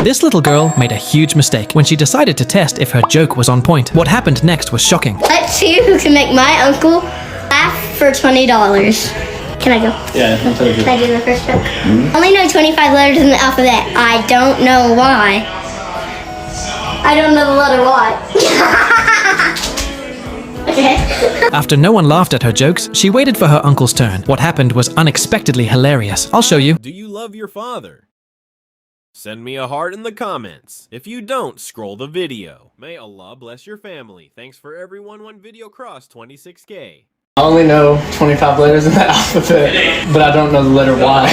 This little girl made a huge mistake when she decided to test if her joke was on point. What happened next was shocking. Let's see who can make my uncle laugh for $20. Can I go? Yeah, I'll tell you. Can I do the first joke? I only know 25 letters in the alphabet. I don't know why. I don't know the letter Y. Okay. After no one laughed at her jokes, she waited for her uncle's turn. What happened was unexpectedly hilarious. I'll show you. Do you love your father? Send me a heart in the comments. If you don't, scroll the video. May Allah bless your family. Thanks for everyone when video crossed 26K. I only know 25 letters in the alphabet, but I don't know the letter Y.